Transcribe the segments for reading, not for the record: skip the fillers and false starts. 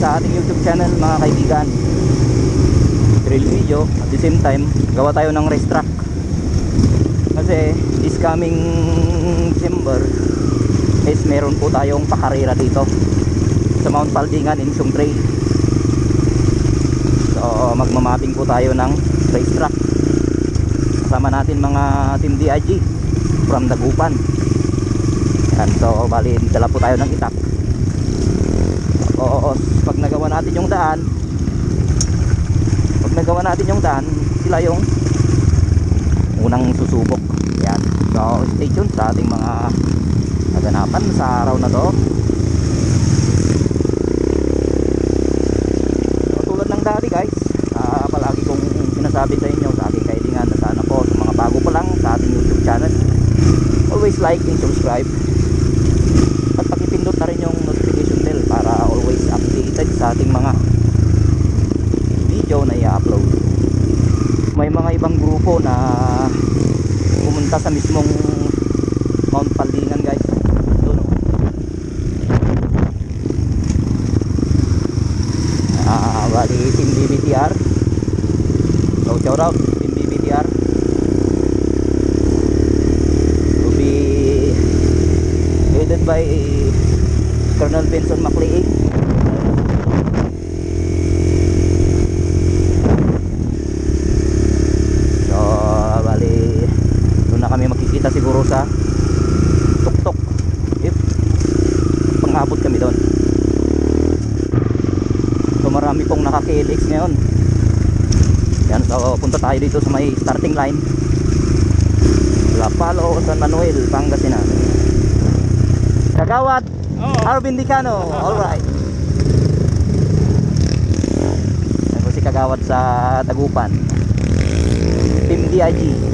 sa ating YouTube channel mga kaibigan. Drill video, at the same time gawa tayo ng race track. Kasi this coming December is meron po tayong pakarera dito sa Mount Paldingan Insong Trail. So magmamapping po tayo ng race track. Kasama natin mga team DIG from Dagupan. Yan, so bali dala po tayo ng itak. Tapos pag nagawa natin yung daan, sila yung unang susubok. Yan. So stay tuned sa ating mga naganapan sa araw na to. So, tulad ng dati guys, palagi kong sinasabi sa inyo, sa aking kaibigan, na sana po sa mga bago pa lang sa ating YouTube channel, always like and subscribe at pakipindot na rin yung notification bell para always updated sa ating mga video na i-upload. May mga ibang grupo na pumunta sa mismong Mount Paldingan guys. Doon bali Team BBTR. So shout out Team BBTR. To be headed by Colonel Benson McLean. Kita siguro sa tuktok if pangabot kami doon. So marami pong naka-KLX ngayon. Yan, so punta tayo dito sa may starting line, La Palo, San Manuel, Pangasinan. Kagawad Arvin Dicano. Alright, ako si Kagawad sa Dagupan, Team DIG.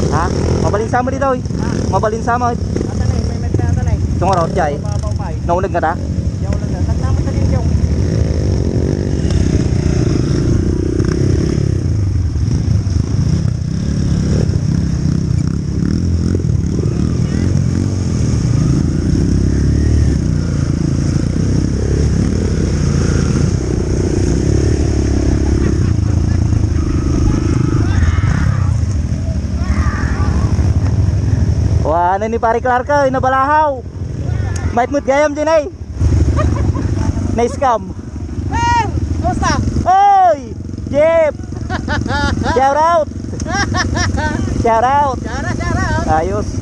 Ha? Mabalin sama dito oy. Mabalin sama. Atanay, may met na atanay. Tungorot jay. Naulag na ta? Yaw lang na. Tagtama sa din yaw. Ano ni pare Clark ay nabalahaw. Might mood gayam din ay. Nice cam. Hey, kumusta? Oy, Jeep. Shout out. Shout out. Ayos.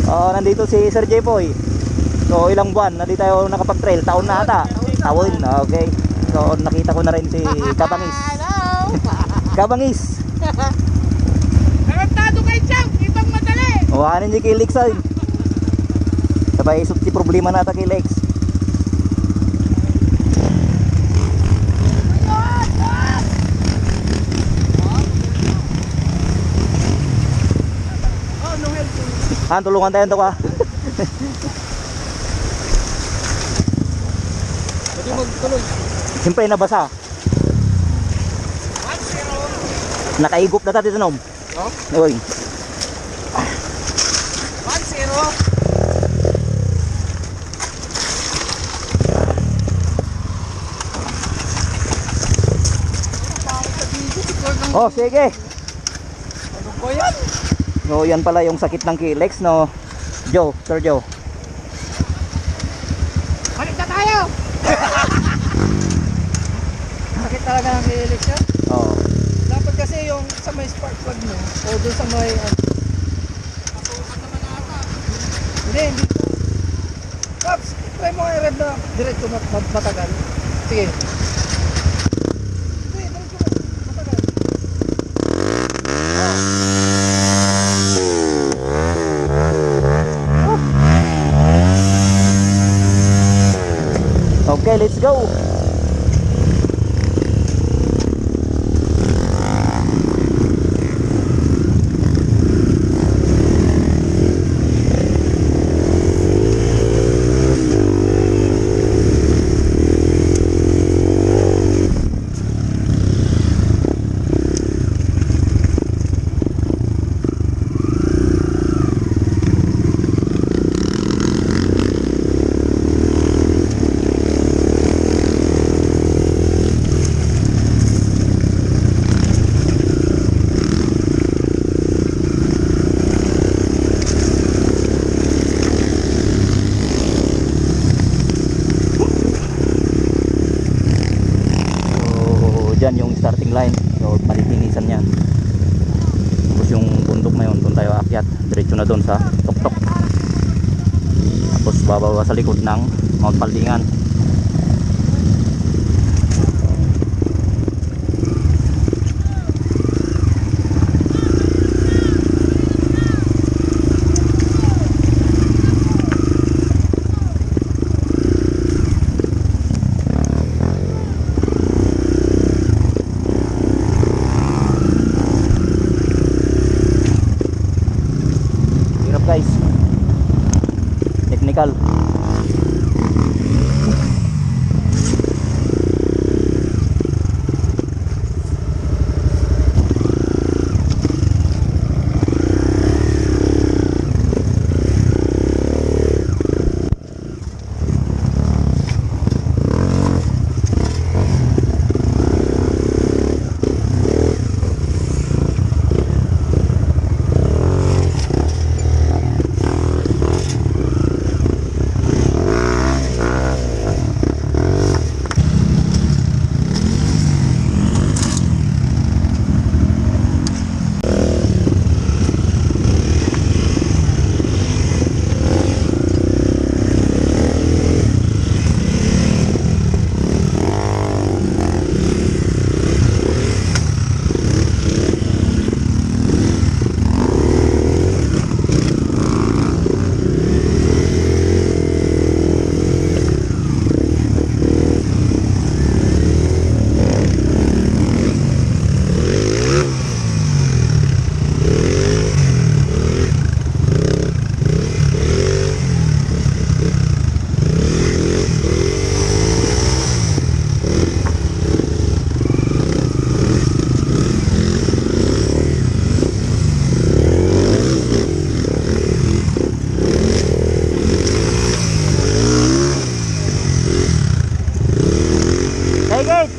Oh, nandito si Sir Jepoy. So ilang buwan na di tayo nakapag-trail, taon na ata. Taon. Okay. So nakita ko na rin si Kabangis. Kabangis. Wahanin niya kay Lex ay. Sabay isot si problema nata kay Lex. Tulungan tayo ito ka. Pwede magtuloy. Siyempre nabasa. Nakaigop na tayo sa nom. Uy. Oh, sige. Ano po yan? No, yan pala yung sakit ng KLX, no? Joe, Sir Joe. Balik na tayo! Sakit talaga ng KLX yan? Oo. Dapat kasi yung sa may spark plug mo, o doon sa may... Matukan naman ata. Hindi. Pops, try mo i-rev na diretso matagal. Sige. Okay, let's go. dyan yung starting line, so palilinisan yan. Tapos yung bundok na yun, doon tayo aakyat, diretso na doon sa tuktok. Tapos bababa sa likod ng Mount Paldingan. Guys, technical.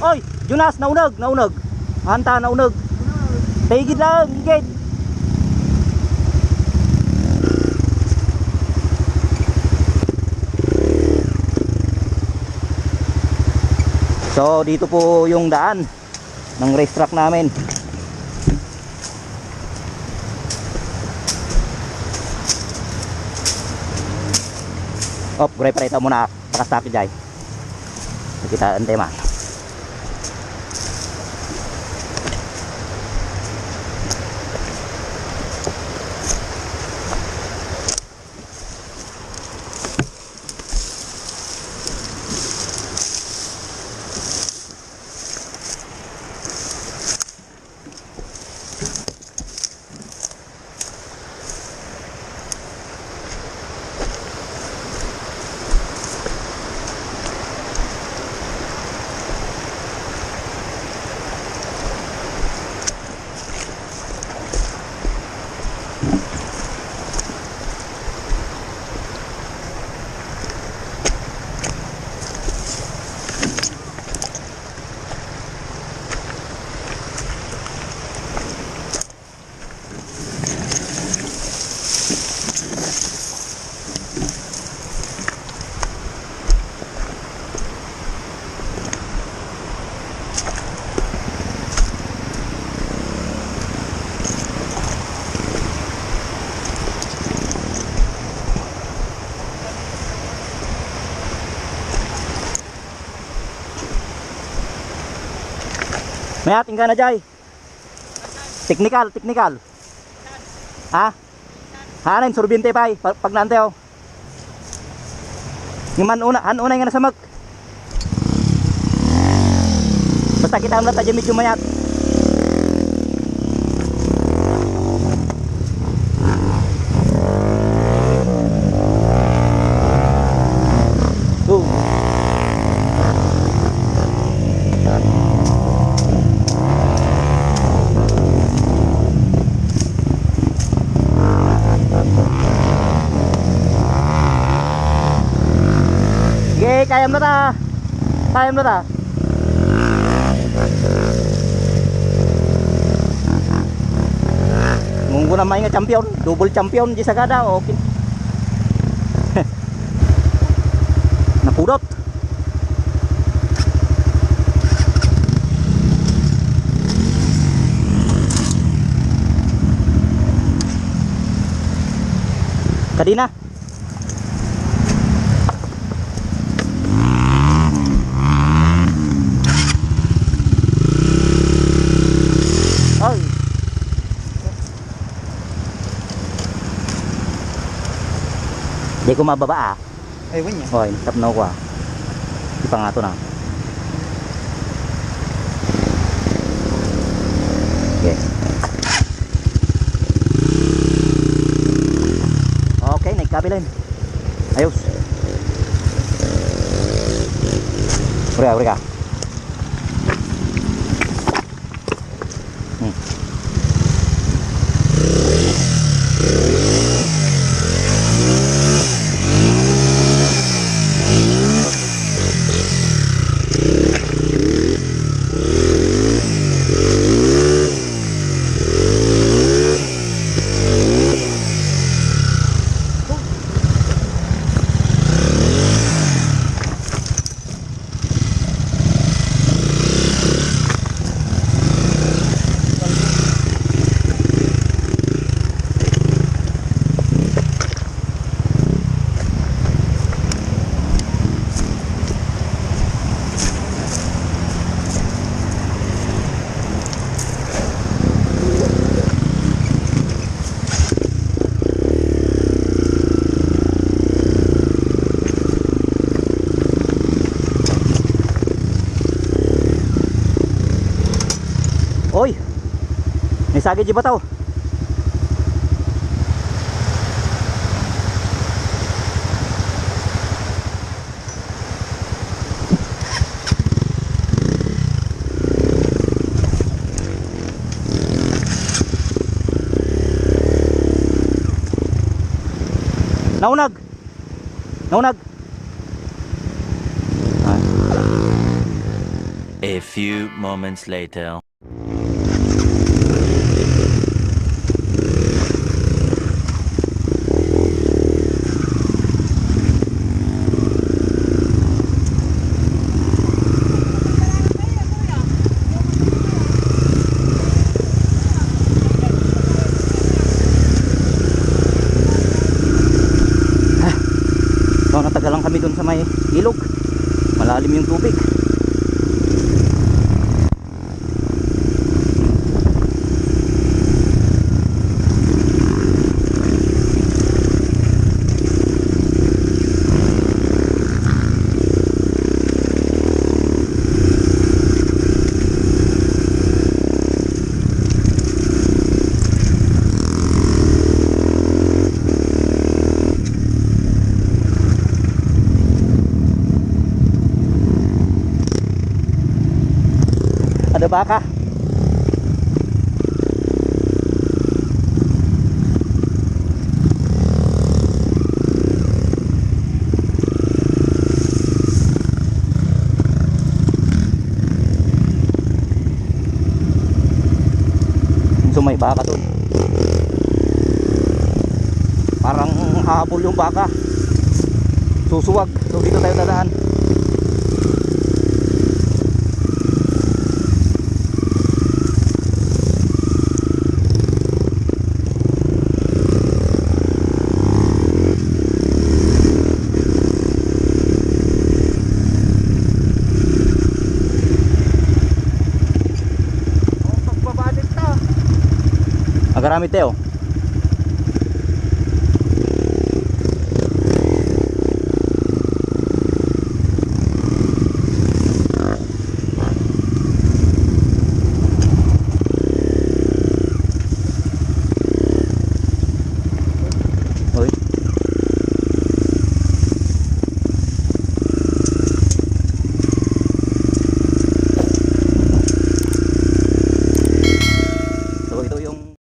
Oy, Jonas, naunog. Hanta, naunog. Tigid lang, higit. So, dito po yung daan ng racetrack namin. Op, gray pareta muna. Pakastaki jay. Kita ang tema. May ating ka na jay. Technical. Ha? Hanin surbinte pay pag nante oh. Ngiman unay nga nasamak. Basta kita ang lata dyan medyo mayat. Kayam na ta. Munggo na may nga champion, double champion di sagada okay. Napudot. Steady na. Ay. Di ko mababa ah. Ewan niya. Okay, tap na ako ah. Di pa nga ito na. Okay. Okay, naikabilin. Ayos. Uri ka, uri ka. Oy, may sagid di ba tao? Naunag. Naunag. A few moments later. So, natagalan kami dun sa may ilog. Malalim yung tubig. Ada baka. So may baka doon. Parang habol yung baka. Susuwag. So dito tayo dadaan. Magaramit tayo. Oy. So ito yung